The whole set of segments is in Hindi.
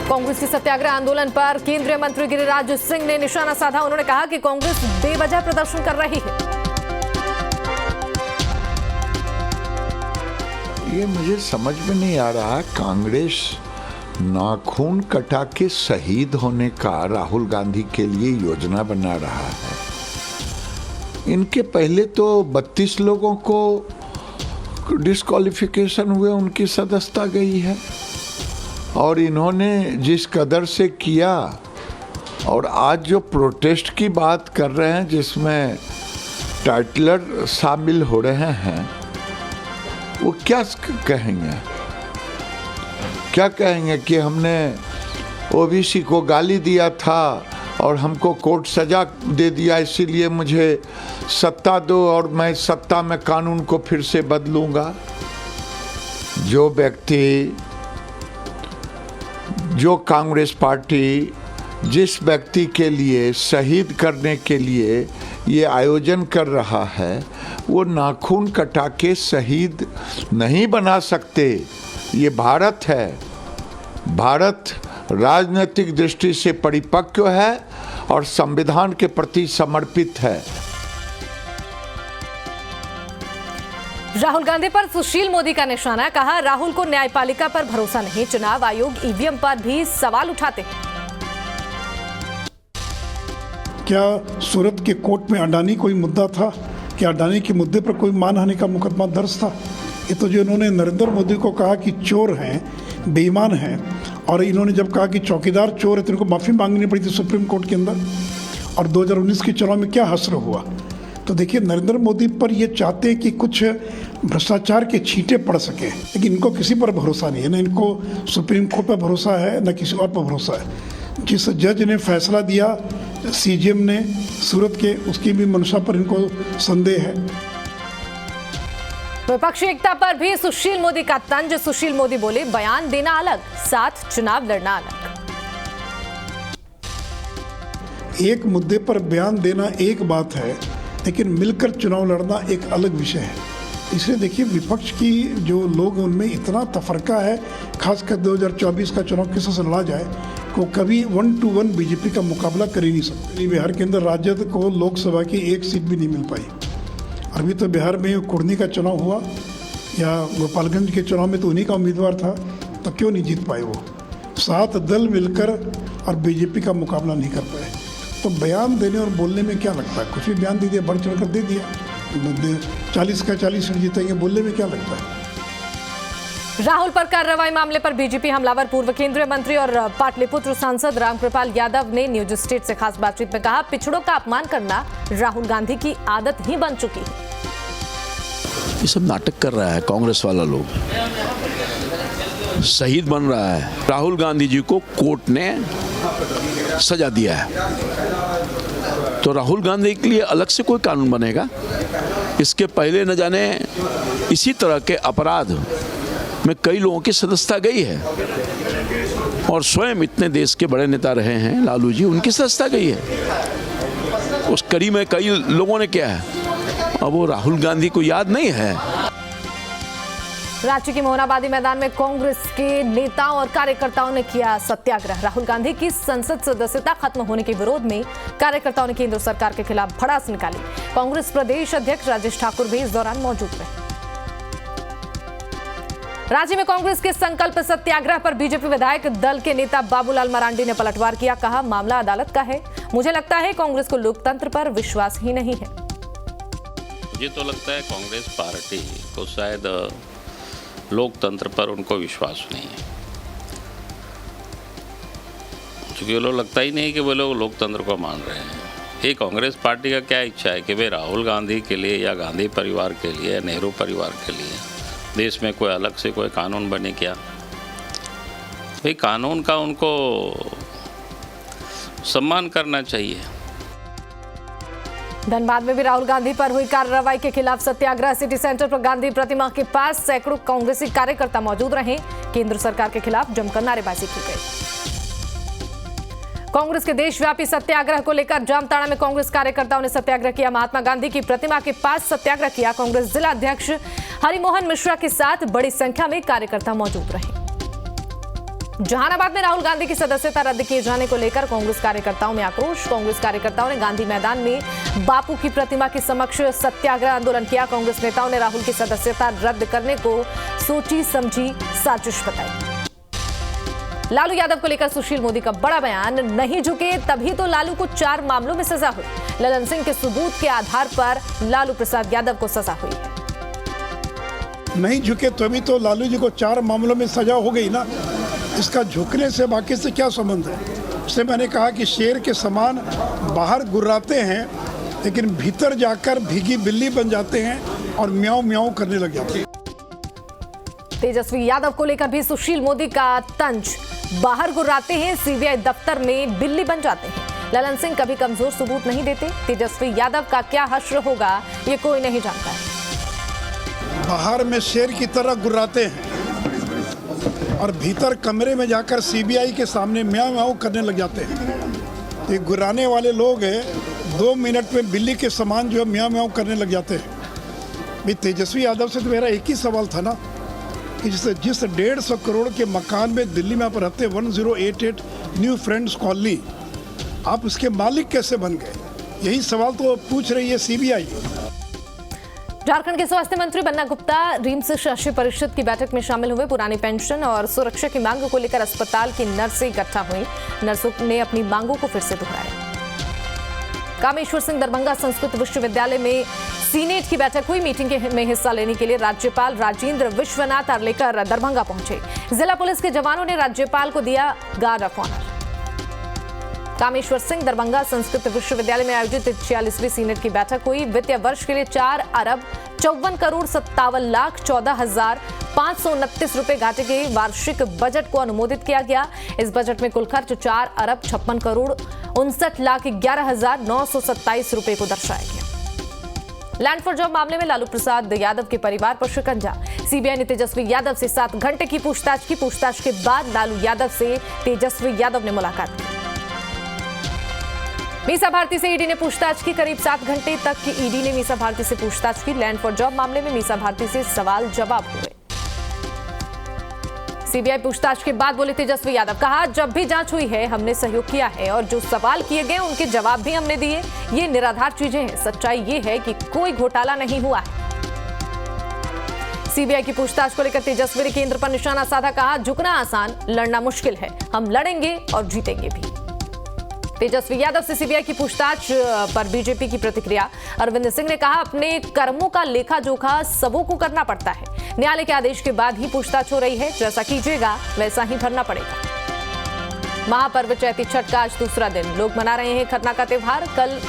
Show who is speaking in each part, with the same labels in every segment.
Speaker 1: कांग्रेस के सत्याग्रह आंदोलन पर केंद्रीय मंत्री गिरिराज सिंह ने निशाना साधा। उन्होंने कहा कि कांग्रेस बेवजह प्रदर्शन कर रही है।
Speaker 2: ये मुझे समझ में नहीं आ रहा, कांग्रेस नाखून कटा के शहीद होने का राहुल गांधी के लिए योजना बना रहा है। इनके पहले तो 32 लोगों को डिस्क्वालिफिकेशन हुए, उनकी सदस्यता गई है। और इन्होंने जिस कदर से किया, और आज जो प्रोटेस्ट की बात कर रहे हैं जिसमें टाइटलर शामिल हो रहे हैं, वो क्या कहेंगे कि हमने ओबीसी को गाली दिया था और हमको कोर्ट सजा दे दिया, इसीलिए मुझे सत्ता दो और मैं सत्ता में कानून को फिर से बदलूंगा। जो व्यक्ति, जो कांग्रेस पार्टी जिस व्यक्ति के लिए शहीद करने के लिए ये आयोजन कर रहा है, वो नाखून कटा के शहीद नहीं बना सकते। ये भारत है, भारत राजनीतिक दृष्टि से परिपक्व है और संविधान के प्रति समर्पित है।
Speaker 1: राहुल गांधी पर सुशील मोदी का निशाना। कहा, राहुल को न्यायपालिका पर भरोसा नहीं, चुनाव आयोग ईवीएम पर भी सवाल उठाते हैं।
Speaker 3: क्या सूरत के कोर्ट में अडानी कोई मुद्दा था? क्या अडानी के मुद्दे पर कोई मानहानि का मुकदमा दर्ज था? ये तो जो इन्होंने नरेंद्र मोदी को कहा कि चोर हैं, बेईमान हैं, और इन्होंने जब कहा कि चौकीदार चोर है तो इनको माफ़ी मांगनी पड़ी थी सुप्रीम कोर्ट के अंदर। और 2019 के चुनाव में क्या हश्र हुआ? तो देखिए, नरेंद्र मोदी पर ये चाहते हैं कि कुछ भ्रष्टाचार के छींटे पड़ सके, लेकिन इनको किसी पर भरोसा नहीं है। न इनको सुप्रीम कोर्ट पर भरोसा है, न किसी और पर भरोसा है। जिस जज ने फैसला दिया सीजेएम ने सूरत के, उसकी भी मंशा पर इनको संदेह है।
Speaker 1: विपक्षी एकता पर भी सुशील मोदी का तंज। सुशील मोदी बोले, बयान देना अलग, साथ चुनाव लड़ना अलग।
Speaker 3: एक मुद्दे पर बयान देना एक बात है, लेकिन मिलकर चुनाव लड़ना एक अलग विषय है। इसलिए देखिए, विपक्ष की जो लोग हैं उनमें इतना तफरका है, खासकर 2024 का चुनाव किस से लड़ा जाए, को कभी 1-to-1 बीजेपी का मुकाबला कर ही नहीं सकते। बिहार के अंदर राजद को लोकसभा की एक सीट भी नहीं मिल पाई। अभी तो बिहार में कुर्नी का चुनाव हुआ, या गोपालगंज के चुनाव में तो उन्हीं का उम्मीदवार था, तो क्यों नहीं जीत पाए वो? 7 दल मिलकर और बीजेपी का मुकाबला नहीं कर पाए। तो बयान देने और बोलने में क्या लगता है? कुछ भी बयान दे दिया, बढ़ चढ़ कर दे दिया, 40 का 40 सीट जीतेंगे, बोलने में क्या लगता है?
Speaker 1: राहुल पर कार्रवाई मामले पर बीजेपी हमलावर पूर्व केंद्रीय मंत्री और पाटलिपुत्र सांसद रामकृपाल यादव ने न्यूज स्टेट से खास बातचीत में कहा, पिछड़ों का अपमान करना राहुल गांधी की आदत ही बन चुकी है।
Speaker 4: ये सब नाटक कर रहा है कांग्रेस वाला लोग, शहीद बन रहा है। राहुल गांधी जी को कोर्ट ने सजा दिया है, तो राहुल गांधी के लिए अलग से कोई कानून बनेगा? इसके पहले न जाने इसी तरह के अपराध में कई लोगों की सदस्यता गई है, और स्वयं इतने देश के बड़े नेता रहे हैं लालू जी, उनकी सदस्यता गई है। उस कड़ी में कई लोगों ने किया है, अब वो राहुल गांधी को याद नहीं है।
Speaker 1: रांची के मोहनाबादी मैदान में कांग्रेस के नेताओं और कार्यकर्ताओं ने किया सत्याग्रह। राहुल गांधी की संसद सदस्यता खत्म होने के विरोध में कार्यकर्ताओं ने केंद्र सरकार के खिलाफ भड़ास निकाली। कांग्रेस प्रदेश अध्यक्ष राजेश ठाकुर भी इस दौरान मौजूद रहे। रांची में कांग्रेस के संकल्प सत्याग्रह पर बीजेपी विधायक दल के नेता बाबूलाल मरांडी ने पलटवार किया। कहा, मामला अदालत का है, मुझे लगता है कांग्रेस को लोकतंत्र पर विश्वास ही नहीं है।
Speaker 5: मुझे तो लगता है कांग्रेस पार्टी को शायद लोकतंत्र पर उनको विश्वास नहीं है, क्योंकि वो लोग लगता ही नहीं कि वो लोग लोकतंत्र को मान रहे हैं। ये कांग्रेस पार्टी का क्या इच्छा है कि भाई राहुल गांधी के लिए या गांधी परिवार के लिए या नेहरू परिवार के लिए देश में कोई अलग से कोई कानून बने क्या? भाई कानून का उनको सम्मान करना चाहिए।
Speaker 1: धनबाद में भी राहुल गांधी पर हुई कार्रवाई के खिलाफ सत्याग्रह। सिटी सेंटर पर गांधी प्रतिमा के पास सैकड़ों कांग्रेसी कार्यकर्ता मौजूद रहे। केंद्र सरकार के खिलाफ जमकर नारेबाजी की गई। कांग्रेस के देशव्यापी सत्याग्रह को लेकर जामताड़ा में कांग्रेस कार्यकर्ताओं ने सत्याग्रह किया। महात्मा गांधी की प्रतिमा के पास सत्याग्रह किया। कांग्रेस जिला अध्यक्ष हरिमोहन मिश्रा के साथ बड़ी संख्या में कार्यकर्ता मौजूद रहे। जहानाबाद में राहुल गांधी की सदस्यता रद्द किए जाने को लेकर कांग्रेस कार्यकर्ताओं में आक्रोश। कांग्रेस कार्यकर्ताओं ने गांधी मैदान में बापू की प्रतिमा के समक्ष सत्याग्रह आंदोलन किया। कांग्रेस नेताओं ने राहुल की सदस्यता रद्द करने को सोची समझी साजिश बताई। लालू यादव को लेकर सुशील मोदी का बड़ा बयान, नहीं झुके तभी तो लालू को 4 मामलों में सजा हुई। ललन सिंह के सबूत के आधार पर लालू प्रसाद यादव को सजा हुई है।
Speaker 3: नहीं झुके तभी तो लालू जी को 4 मामलों में सजा हो गई ना। इसका झुकने से बाकी से क्या संबंध है? इससे मैंने कहा कि शेर के समान बाहर गुर्राते हैं लेकिन भीतर जाकर भीगी बिल्ली बन जाते हैं और म्याऊं म्याऊं करने लग जाते हैं।
Speaker 1: तेजस्वी यादव को लेकर भी सुशील मोदी का तंज, बाहर गुर्राते हैं, सीबीआई दफ्तर में बिल्ली बन जाते हैं। ललन सिंह कभी कमजोर सबूत नहीं देते। तेजस्वी यादव का क्या हश्र होगा ये कोई नहीं जानता है।
Speaker 3: बाहर में शेर की तरह गुर्राते हैं और भीतर कमरे में जाकर सीबीआई के सामने म्याऊं म्याऊं करने लग जाते हैं। ये गुर्राने वाले लोग हैं, 2 मिनट में बिल्ली के समान जो है म्याऊं म्याऊं करने लग जाते हैं। भाई तेजस्वी यादव से तो मेरा एक ही सवाल था ना कि जिस 150 करोड़ के मकान में दिल्ली में आप रहते 1088 न्यू फ्रेंड्स कॉलोनी, आप उसके मालिक कैसे बन गए? यही सवाल तो पूछ रही है सीबीआई।
Speaker 1: झारखंड के स्वास्थ्य मंत्री बन्ना गुप्ता रिम्स शासी परिषद की बैठक में शामिल हुए। पुरानी पेंशन और सुरक्षा की मांग को लेकर अस्पताल की नर्सें इकट्ठा हुई। नर्सों ने अपनी मांगों को फिर से दोहराया। कामेश्वर सिंह दरभंगा संस्कृत विश्वविद्यालय में सीनेट की बैठक हुई। मीटिंग में हिस्सा लेने के लिए राज्यपाल राजेंद्र विश्वनाथ आर्लेकर दरभंगा पहुंचे। जिला पुलिस के जवानों ने राज्यपाल को दिया guard of honour. Kameshwar Singh Darbhanga Sanskrit विश्वविद्यालय में आयोजित 46वीं सीनेट की बैठक हुई। वित्तीय वर्ष के लिए 4,54,14,14,529 रुपए घाटे के वार्षिक बजट को अनुमोदित किया गया। इस बजट में कुल खर्च 4,56,11,927 रुपए को दर्शाया गया। लैंड फॉर जॉब मामले में लालू प्रसाद यादव के परिवार पर शिकंजा। सीबीआई ने तेजस्वी यादव से 7 घंटे की पूछताछ की। पूछताछ के बाद लालू यादव से तेजस्वी यादव ने मुलाकात की। मीसा भारती से ईडी ने पूछताछ की। करीब 7 घंटे तक की ईडी ने मीसा भारती से पूछताछ की। लैंड फॉर जॉब मामले में मीसा भारती से सवाल जवाब हुए। सीबीआई पूछताछ के बाद बोले तेजस्वी यादव, कहा जब भी जांच हुई है हमने सहयोग किया है और जो सवाल किए गए उनके जवाब भी हमने दिए। ये निराधार चीजें हैं। सच्चाई ये है कि कोई घोटाला नहीं हुआ है। सीबीआई की पूछताछ को लेकर तेजस्वी ने केंद्र पर निशाना साधा। कहा झुकना आसान, लड़ना मुश्किल है। हम लड़ेंगे और जीतेंगे भी। तेजस्वी यादव से सीबीआई की पूछताछ पर बीजेपी की प्रतिक्रिया। अरविंद सिंह ने कहा अपने कर्मों का लेखा जोखा सबों को करना पड़ता है। न्यायालय के आदेश के बाद ही पूछताछ हो रही है। जैसा कीजिएगा वैसा ही भरना पड़ेगा। महापर्व चैती छठ का आज दूसरा दिन। लोग मना रहे हैं खरना का त्योहार। कल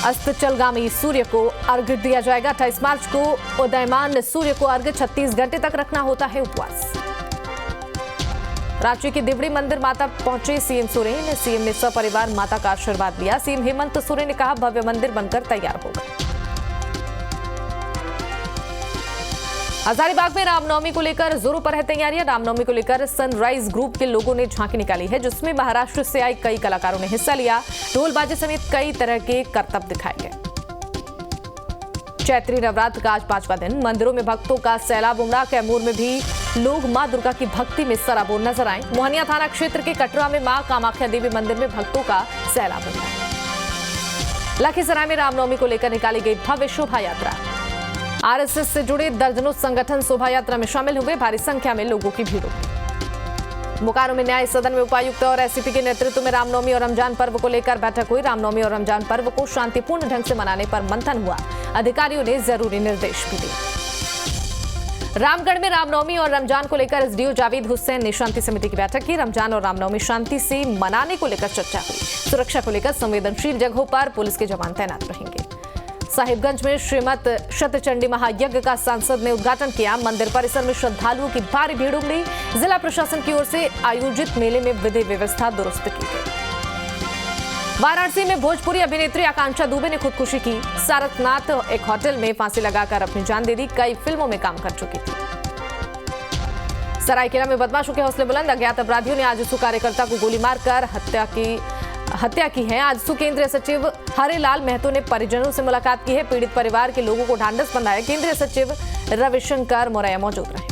Speaker 1: अस्ताचलगामी सूर्य को अर्घ्य दिया जाएगा। 28 मार्च को उदयमान सूर्य को अर्घ्य 36 घंटे तक रखना होता है उपवास। रांची के दिवड़ी मंदिर माता पहुंचे सीएम सोरेन। सीएम ने सपरिवार माता का आशीर्वाद लिया। सीएम हेमंत सोरेन ने कहा भव्य मंदिर बनकर तैयार होगा। हजारीबाग में रामनवमी को लेकर जोरों पर है तैयारियां। रामनवमी को लेकर सनराइज ग्रुप के लोगों ने झांकी निकाली है, जिसमें महाराष्ट्र से आए कई कलाकारों ने हिस्सा लिया। ढोलबाजी समेत कई तरह के करतब दिखाए गए। चैत्री नवरात्र का आज 5वां दिन। मंदिरों में भक्तों का सैलाब उमड़ा। कैमूर में भी लोग मां दुर्गा की भक्ति में सराबोर नजर आए। मोहनिया थाना क्षेत्र के कटरा में मां कामाख्या देवी मंदिर में भक्तों का सैलाब उमड़ा। लखीसराय में रामनवमी को लेकर निकाली गई भव्य शोभा यात्रा। आरएसएस से जुड़े दर्जनों संगठन शोभा यात्रा में शामिल हुए। भारी संख्या में लोगों की भीड़ उमड़ी। बोकारो में न्याय सदन में उपायुक्त और एसपी के नेतृत्व में रामनवमी और रमजान पर्व को लेकर बैठक हुई। रामनवमी और रमजान पर्व को शांतिपूर्ण ढंग से मनाने पर मंथन हुआ। अधिकारियों ने जरूरी निर्देश भी दिए। रामगढ़ में रामनवमी और रमजान को लेकर एसडीओ जावेद हुसैन ने शांति समिति की बैठक की। रमजान और रामनवमी शांति से मनाने को लेकर चर्चा हुई। सुरक्षा को लेकर संवेदनशील जगहों पर पुलिस के जवान तैनात रहेंगे। साहिबगंज में श्रीमत शतचंडी महायज्ञ का सांसद ने उद्घाटन किया। मंदिर परिसर में श्रद्धालुओं की भारी भीड़ उमड़ी। जिला प्रशासन की ओर से आयोजित मेले में विधि व्यवस्था दुरुस्त की गई। वाराणसी में भोजपुरी अभिनेत्री आकांक्षा दुबे ने खुदकुशी की। सारनाथ एक होटल में फांसी लगाकर अपनी जान दे दी। कई फिल्मों में काम कर चुकी थी। सरायकेला में बदमाशों के हौसले बुलंद। अज्ञात अपराधियों ने आजसू कार्यकर्ता को गोली मारकर हत्या की है। आजसू केंद्रीय सचिव हरेलाल महतो ने परिजनों से मुलाकात की है। पीड़ित परिवार के लोगों को ढांढस बंधाया। केंद्रीय सचिव रविशंकर मोरैया मौजूद रहे।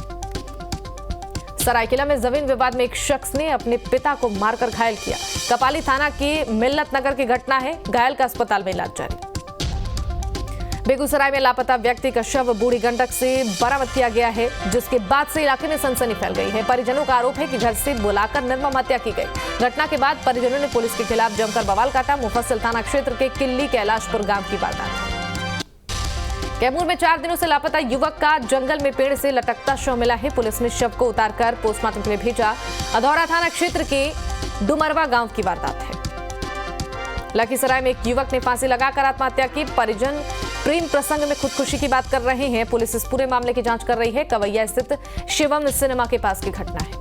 Speaker 1: सरायकेला में जमीन विवाद में एक शख्स ने अपने पिता को मारकर घायल किया। कपाली थाना की मिल्लत नगर की घटना है। घायल का अस्पताल में इलाज जारी। बेगूसराय में लापता व्यक्ति का शव बूढ़ी गंडक से बरामद किया गया है, जिसके बाद से इलाके में सनसनी फैल गई है। परिजनों का आरोप है कि घर से बुलाकर निर्मम हत्या की गई। घटना के बाद परिजनों ने पुलिस के खिलाफ जमकर बवाल काटा। मुफस्सिल थाना क्षेत्र के किल्ली कैलाशपुर गांव की वारदात। कैमूर में 4 दिनों से लापता युवक का जंगल में पेड़ से लटकता शव मिला है। पुलिस ने शव को उतारकर पोस्टमार्टम के लिए भेजा। अधौरा थाना क्षेत्र के डुमरवा गांव की वारदात है। लखीसराय में एक युवक ने फांसी लगाकर आत्महत्या की। परिजन प्रेम प्रसंग में खुदकुशी की बात कर रहे हैं। पुलिस इस पूरे मामले की जांच कर रही है। कवैया स्थित शिवम सिनेमा के पास की घटना है।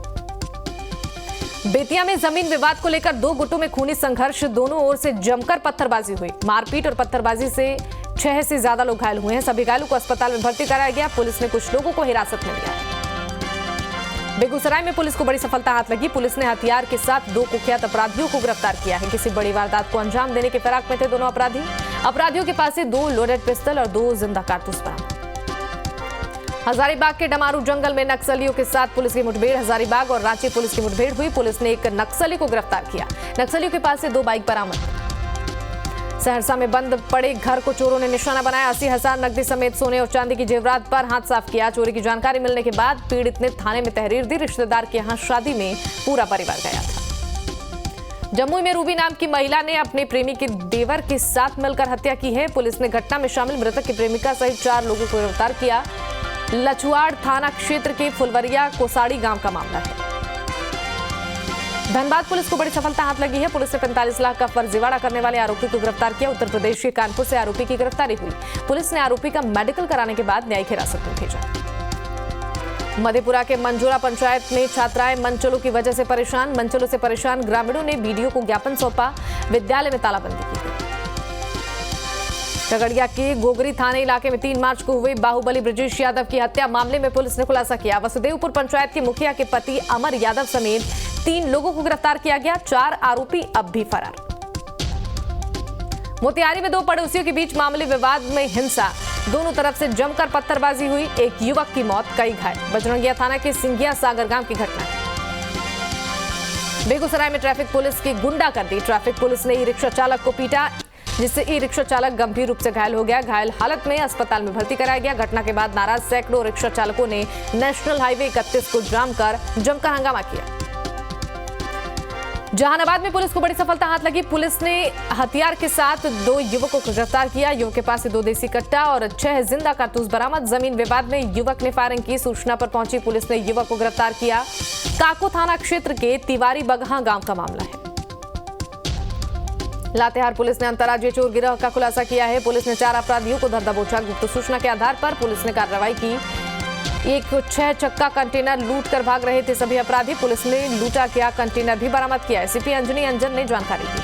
Speaker 1: बेतिया में जमीन विवाद को लेकर 2 गुटों में खूनी संघर्ष। दोनों ओर से जमकर पत्थरबाजी हुई। मारपीट और पत्थरबाजी से 6 से ज्यादा लोग घायल हुए हैं। सभी घायलों को अस्पताल में भर्ती कराया गया। पुलिस ने कुछ लोगों को हिरासत में लिया है। बेगूसराय में पुलिस को बड़ी सफलता हाथ लगी। पुलिस ने हथियार के साथ 2 कुख्यात अपराधियों को गिरफ्तार किया है। किसी बड़ी वारदात को अंजाम देने के फिराक में थे दोनों अपराधी। अपराधियों के पास से 2 लोडेड पिस्टल और 2 जिंदा कारतूस बरामद। हजारीबाग के डमारू जंगल में नक्सलियों के साथ पुलिस की मुठभेड़। हजारीबाग और रांची पुलिस की मुठभेड़ हुई। पुलिस ने एक नक्सली को गिरफ्तार किया। नक्सलियों के पास से 2 बाइक बरामद। सहरसा में बंद पड़े घर को चोरों ने निशाना बनाया। 80,000 नकदी समेत सोने और चांदी की जेवरात पर हाथ साफ किया। चोरी की जानकारी मिलने के बाद पीड़ित ने थाने में तहरीर दी। रिश्तेदार के यहां शादी में पूरा परिवार गया था। जमुई में रूबी नाम की महिला ने अपने प्रेमी के देवर के साथ मिलकर हत्या की है। पुलिस ने घटना में शामिल मृतक की प्रेमिका सहित 4 लोगों को गिरफ्तार किया। लछुआड़ थाना क्षेत्र के फुलवरिया कोसाड़ी गांव का मामला है। धनबाद पुलिस को बड़ी सफलता हाथ लगी है। पुलिस ने 45 लाख का फर्जीवाड़ा करने वाले आरोपी को गिरफ्तार किया। उत्तर प्रदेश के कानपुर से आरोपी की गिरफ्तारी हुई। पुलिस ने आरोपी का मेडिकल कराने के बाद न्यायिक हिरासत में भेजा। मधेपुरा के मंजोरा पंचायत में छात्राएं मनचलों की वजह से परेशान। मनचलों से परेशान ग्रामीणों ने बीडीओ को ज्ञापन सौंपा। विद्यालय में तालाबंदी की गई। खगड़िया के गोगरी थाने इलाके में 3 मार्च को हुई बाहुबली ब्रजेश यादव की हत्या मामले में पुलिस ने खुलासा किया। वसुदेवपुर पंचायत के मुखिया के पति अमर यादव समेत 3 लोगों को गिरफ्तार किया गया। 4 आरोपी अब भी फरार। मोतिहारी में 2 पड़ोसियों के बीच मामूली विवाद में हिंसा। दोनों तरफ से जमकर पत्थरबाजी हुई। एक युवक की मौत, कई घायल। बजरंगिया थाना के सिंघिया सागर गांव की घटना है। बेगूसराय में ट्रैफिक पुलिस की गुंडागर्दी। ट्रैफिक पुलिस ने ई-रिक्शा चालक को पीटा, जिससे ई-रिक्शा चालक गंभीर रूप से घायल हो गया। घायल हालत में अस्पताल में भर्ती कराया गया। घटना के बाद नाराज सैकड़ों रिक्शा चालकों ने नेशनल हाईवे 31 को जाम कर जमकर हंगामा किया। जहानाबाद में पुलिस को बड़ी सफलता हाथ लगी। पुलिस ने हथियार के साथ 2 युवकों को गिरफ्तार किया। युवक के पास से 2 देसी कट्टा और 6 जिंदा कारतूस बरामद। जमीन विवाद में युवक ने फायरिंग की। सूचना पर पहुंची पुलिस ने युवक को गिरफ्तार किया। काको थाना क्षेत्र के तिवारी बगहा गांव का मामला है। लातेहार पुलिस ने अंतर्राज्यीय चोर गिरोह का खुलासा किया है। पुलिस ने 4 अपराधियों को धर दबोचा। गुप्त सूचना के आधार पर पुलिस ने कार्रवाई की। एक 6 चक्का कंटेनर लूट कर भाग रहे थे सभी अपराधी। पुलिस ने लूटा गया कंटेनर भी बरामद किया। एसीपी अंजनी अंजन ने जानकारी दी।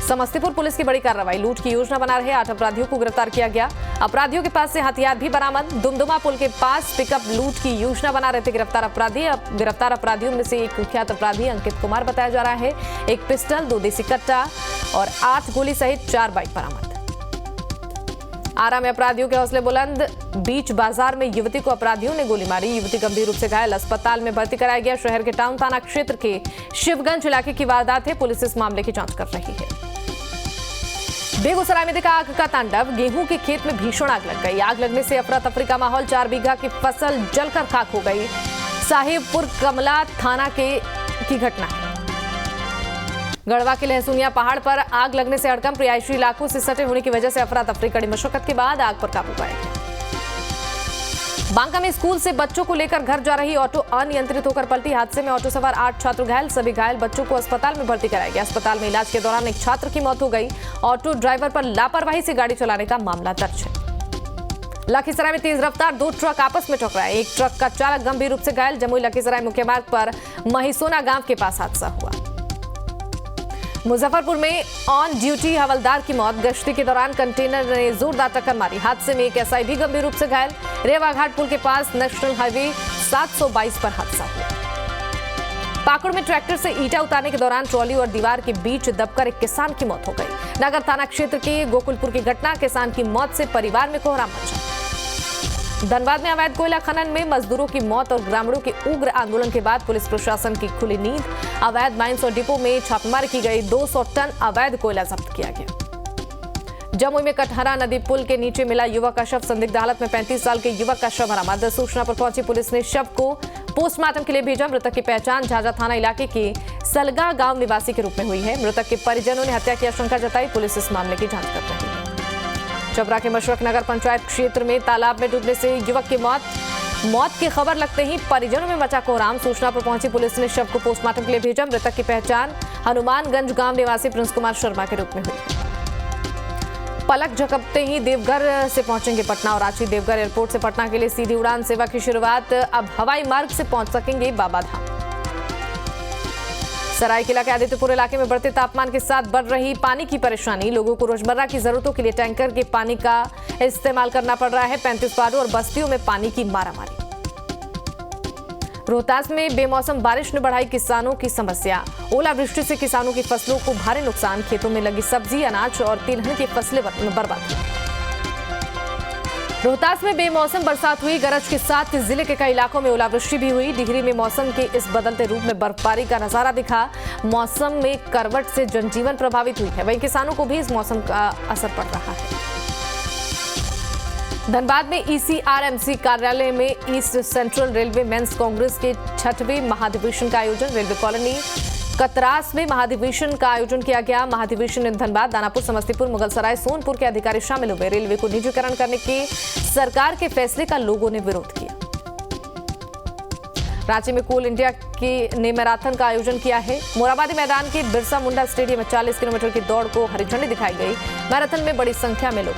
Speaker 1: समस्तीपुर पुलिस की बड़ी कार्रवाई। लूट की योजना बना रहे 8 अपराधियों को गिरफ्तार किया गया। अपराधियों के पास से हथियार भी बरामद। दुमदुमा पुल के पास पिकअप लूट की योजना बना रहे थे गिरफ्तार अपराधी। गिरफ्तार अपराधियों में से एक कुख्यात अपराधी अंकित कुमार बताया जा रहा है। एक पिस्टल, 2 देसी कट्टा और 8 गोली सहित 4 बाइक बरामद। आरा में अपराधियों के हौसले बुलंद। बीच बाजार में युवती को अपराधियों ने गोली मारी। युवती गंभीर रूप से घायल, अस्पताल में भर्ती कराया गया। शहर के टाउन थाना क्षेत्र के शिवगंज इलाके की वारदात है। पुलिस इस मामले की जांच कर रही है। बेगूसराय में दिखा आग का तांडव। गेहूं के खेत में भीषण आग लग गई। आग लगने से अफरा तफरी का माहौल। 4 बीघा की फसल जलकर खाक हो गई। साहिबपुर कमला थाना की घटना है। गढ़वा के लहसुनिया पहाड़ पर आग लगने से हड़कंप। रिहायशी इलाकों से सटे होने की वजह से अफरा तफरी। कड़ी मशक्कत के बाद आग पर काबू पाया गया। बांका में स्कूल से बच्चों को लेकर घर जा रही ऑटो अनियंत्रित होकर पलटी। हादसे में ऑटो सवार 8 छात्र घायल। सभी घायल बच्चों को अस्पताल में भर्ती कराया गया। अस्पताल में इलाज के दौरान एक छात्र की मौत हो गई। ऑटो ड्राइवर पर लापरवाही से गाड़ी चलाने का मामला दर्ज है। लखीसराय में तेज रफ्तार 2 ट्रक आपस में टकराए। एक ट्रक का चालक गंभीर रूप से घायल। जमुई लखीसराय मुख्य मार्ग पर महिसोना गांव के पास हादसा हुआ। मुजफ्फरपुर में ऑन ड्यूटी हवलदार की मौत। गश्ती के दौरान कंटेनर ने जोरदार टक्कर मारी। हादसे में एक एसआई भी गंभीर रूप से घायल। रेवाघाट पुल के पास नेशनल हाईवे 722 पर हादसा हुआ। पाकुड़ में ट्रैक्टर से ईंटा उतारने के दौरान ट्रॉली और दीवार के बीच दबकर एक किसान की मौत हो गई। नगर थाना क्षेत्र के गोकुलपुर की घटना। किसान की मौत से परिवार में कोहराम मचा। धनबाद में अवैध कोयला खनन में मजदूरों की मौत और ग्रामीणों के उग्र आंदोलन के बाद पुलिस प्रशासन की खुली नींद। अवैध माइंस और डिपो में छापेमारी की गई, 200 टन अवैध कोयला जब्त किया गया। जमुई में कटहरा नदी पुल के नीचे मिला युवक का शव, संदिग्ध हालत में 35 साल के युवक का शव बरामद। सूचना पर पहुंची पुलिस ने शव को पोस्टमार्टम के लिए भेजा। मृतक की पहचान झाझा थाना इलाके के सलगा गांव निवासी के रूप में हुई है। मृतक के परिजनों ने हत्या की आशंका जताई। पुलिस इस मामले की जांच कर रही है। चबरा के मशरक नगर पंचायत क्षेत्र में तालाब में डूबने से युवक की मौत की खबर लगते ही परिजनों में मचा कोहराम। सूचना पर पहुंची पुलिस ने शव को पोस्टमार्टम के लिए भेजा। मृतक की पहचान हनुमानगंज गांव निवासी प्रिंस कुमार शर्मा के रूप में हुई। पलक झपकते ही देवघर से पहुंचेंगे पटना और रांची। देवघर एयरपोर्ट से पटना के लिए सीधी उड़ान सेवा की शुरुआत। अब हवाई मार्ग से पहुंच सकेंगे बाबा धाम। सरायकेला के आदित्यपुर इलाके में बढ़ते तापमान के साथ बढ़ रही पानी की परेशानी। लोगों को रोजमर्रा की जरूरतों के लिए टैंकर के पानी का इस्तेमाल करना पड़ रहा है। 35 वार्डों और बस्तियों में पानी की मारामारी। रोहतास में बेमौसम बारिश ने बढ़ाई किसानों की समस्या। ओलावृष्टि से किसानों की फसलों को भारी नुकसान। खेतों में लगी सब्जी, अनाज और तिलहन की फसलें बर्बाद। रोहतास में बेमौसम बरसात हुई, गरज के साथ जिले के कई इलाकों में ओलावृष्टि भी हुई। डिहरी में मौसम के इस बदलते रूप में बर्फबारी का नजारा दिखा। मौसम में करवट से जनजीवन प्रभावित हुई है, वहीं किसानों को भी इस मौसम का असर पड़ रहा है। धनबाद में ECRMC कार्यालय में East Central Railway Men's Congress के 6वें महाधिवेशन का आयोजन। रेलवे कॉलोनी कतरास में महाधिवेशन का आयोजन किया गया। महाधिवेशन में धनबाद, दानापुर, समस्तीपुर, मुगलसराय, सोनपुर के अधिकारी शामिल हुए। रेलवे को निजीकरण करने के सरकार के फैसले का लोगों ने विरोध किया। रांची में कोल इंडिया ने मैराथन का आयोजन किया है। मोराबादी मैदान के बिरसा मुंडा स्टेडियम में 40 किलोमीटर की दौड़ को हरी झंडी दिखाई गई। मैराथन में बड़ी संख्या में लोग